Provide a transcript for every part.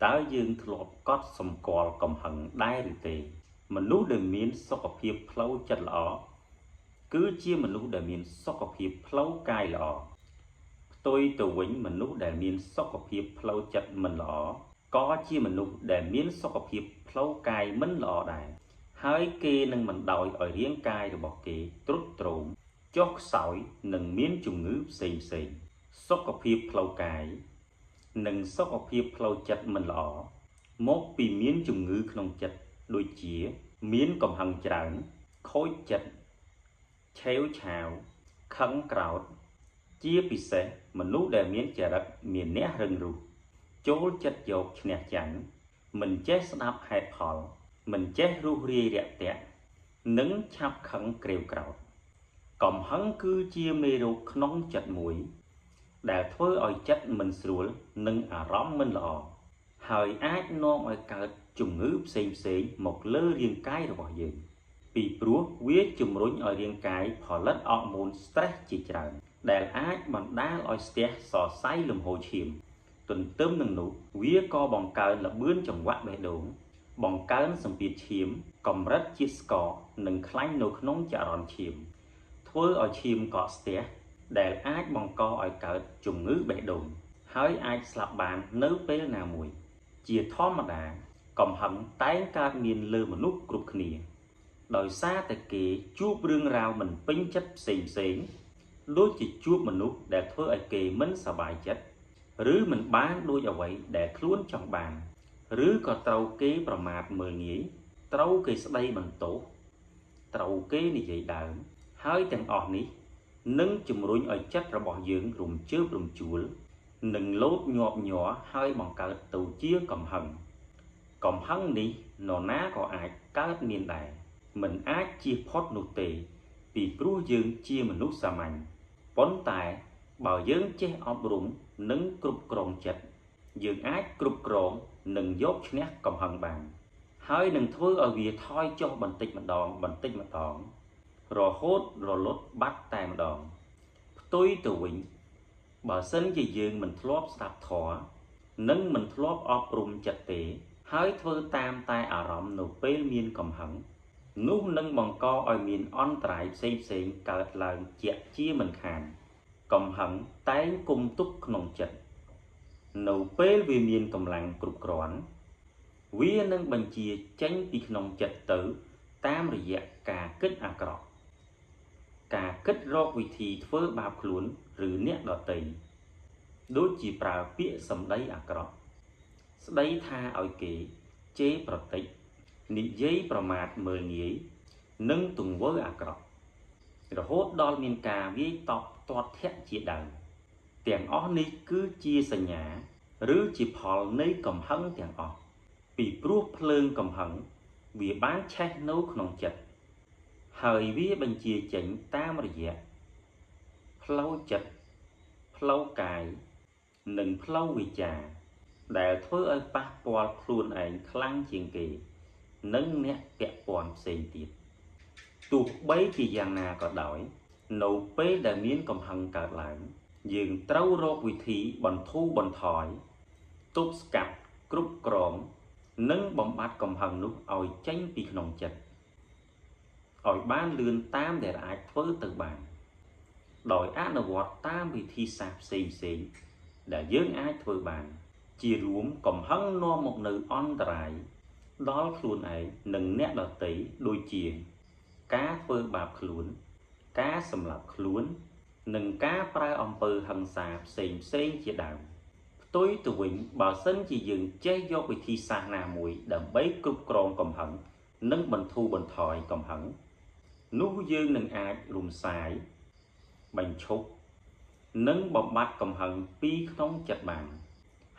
តើយើងធ្លាប់កត់សម្គាល់កំហឹងដែរឬទេមនុស្សដែលមានសុខភាពផ្លូវចិត្តល្អគឺជាមនុស្សដែលមានសុខភាពផ្លូវកាយល្អផ្ទុយទៅវិញមនុស្សដែលមានសុខភាពផ្លូវចិត្តមិនល្អក៏ជាមនុស្សដែលមានសុខភាពផ្លូវកាយមិនល្អដែរហើយគេនឹងមិនដោយឲ្យរាងកាយរបស់គេទ្រុឌទ្រោមចុះខ្សោយនិងមានជំងឺផ្សេងសុខភាពផ្លូវកាយនិងសុខភាពផ្លូវចិត្តមិនល្អមកពីមានជំងឺក្នុងចិត្តដូចជាមានកំហឹងច្រើនខូចចិត្តឆេវឆាវខឹងក្រោធជាពិសេសមនុស្សដែលមានចរិតមានអ្នករឹងរូសចូលចិត្តយកឈ្នះចាញ់មិនចេះស្ដាប់ហេតុផលមិនចេះរុះរាយរាក់ទាក់និងឆាប់ខឹងក្រេវក្រោធកំហឹងគឺជាមេរោគក្នុងចិត្តមួយដែលធ្វើឲ្យចិត្តមិនស្រួលនិងអារម្មណ៍មិនល្អហើយអាចនាំឲ្យកើតជំងឺផ្សេងមកលើរាងកាយរបស់យើងពីព្រោះវាជំរុញឲ្យរាងកាយផលិតអរម៉ូន stress ជាច្រើនដែលអាចបណ្ដាលឲ្យស្ទះសរសៃលំហូរឈាមទន្ទឹមនឹងនោះវាក៏បង្កើនល្បឿនចង្វាក់បេះដូងបង្កើនសម្ពាធឈាមកម្រិតជាតិស្ករនិងខ្លាញ់នៅក្នុងចរន្តឈាមធ្វើឲ្យឈាមកកស្ទះដែលអាចបង្កឲ្យកើតជំងឺបេះដូងហើយអាចស្លាប់បាននៅពេលណាមួយជាធម្មតាកំហឹងតែងកើតមានលើមនុស្សគ្រប់គ្នាដោយសារតែគេជួបរឿងរ៉ាវមិនពេញចិត្តផ្សេងដូចជាជួបមនុស្សដែលធ្វើឲ្យគេមិនសប្បាយចិត្តឬមិនបានដូចអ្វីដែលខ្លួនចង់បានឬក៏ត្រូវគេប្រមាថមើលងាយត្រូវគេស្ដីបន្ទោសត្រូវគេនិយាយដើមហើយទាំងអស់នេះនឹងជំរុញឲ្យចិត្តរបស់យើងរំជើបរំជួលនិងលោតញាប់ញ័រហើយបង្កើតទៅជាកំហឹងនេះនរណាក៏អាចកើតមានដែរមិនអាចជៀសផុតនោះទេពីព្រោះយើងជាមនុស្សសាមញ្ញប៉ុន្តែបើយើងចេះអប់រំនិងគ្រប់គ្រងចិត្តយើងអាចគ្រប់គ្រងនិងយកឈ្នះកំហឹងបានហើយនឹងធ្វើឲ្យវាថយចុះបន្តិចម្ដងរហូតរលត់បាត់តែម្ដងផ្ទុយទៅវិញបើសិនជាយើងមិនធ្លាប់ស្ដាប់ធម៌និងមិនធ្លាប់អប់រំចិត្តទេហើយធ្វើតាមតែអារម្មណ៍នៅពេលមានកំហឹងនោះនឹងបង្កឲ្យមានអន្តរាយផ្សេងកើតឡើងជាក់ជាមិនខានកំហឹងតែងគុំទុកក្នុងចិត្តនៅពេលវាមានកម្លាំងគ្រប់គ្រាន់វានឹងបញ្ជាចេញពីក្នុងចិត្តទៅតាមរយៈការគិតអាក្រក់ការគិតរកវិធីធ្វើបាបខ្លួនឬអ្នកដទៃដូចជាប្រើពាក្យសម្ដីអាក្រក់ស្ដីថាឲ្យគេជេរប្រតិចនិយាយប្រមាថមើលងាយនិងទង្វើអាក្រក់រហូតដល់មានការវាយតប់ទាត់ធាក់ជាដើមទាំងអស់នេះគឺជាសញ្ញាឬជាផលនៃកំហឹងទាំងអស់ពីព្រោះភ្លើងកំហឹងវាបានឆេះនៅក្នុងចិត្តហើយវាបញ្ជាចេញតាមរយៈផ្លូវចិត្តផ្លូវកាយនិងផ្លូវវិជ្ជាដែលធ្វើឲ្យប៉ះពាល់ខ្លួនឯងខ្លាំងជាងគេនិងអ្នកពាក់ព័ន្ធផ្សេងទៀតទោះបីជាយ៉ាងណាក៏ដោយនៅពេលដែលមានកំហឹងកើតឡើងយើងត្រូវរកវិធីបន្ធូរបន្ថយទប់ស្កាត់គ្រប់គ្រងនិងបំបត្តិកំហឹងនោះឲ្យចេញពីក្នុងចិត្តឲ្យបានលឿនតាមដែលអាចធ្វើទៅបានដោយអនុវត្តតាមវិធីសាស្ត្រផ្សេងដែលយើងអាចធ្វើបានជារួមកំហឹងនាំមកនៅអន្តរាយដល់ខ្លួនឯងនិងអ្នកដទៃដូចជាការធ្វើបាបខ្លួនការសម្លាប់ខ្លួននិងការប្រើអំពើហិង្សាផ្សេងជាដើមផ្ទុយទៅវិញបើសិនជាយើងចេះយកវិធីសាស្ត្រណាមួយដើម្បីគ្រប់គ្រងកំហឹងនិងបន្ធូរបន្ថយកំហឹងនោះយើងនឹងអាចរំសាយបញ្ឈប់និងបំបត្តិកំហឹងពីក្នុងចិត្តបាន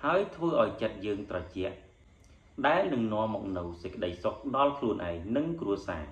ហើយធ្វើឲ្យចិត្តយើងត្រជាក់ដែលនឹងនាំមកនូវសេចក្តីសុខដល់ខ្លួនឯងនិងគ្រួសារ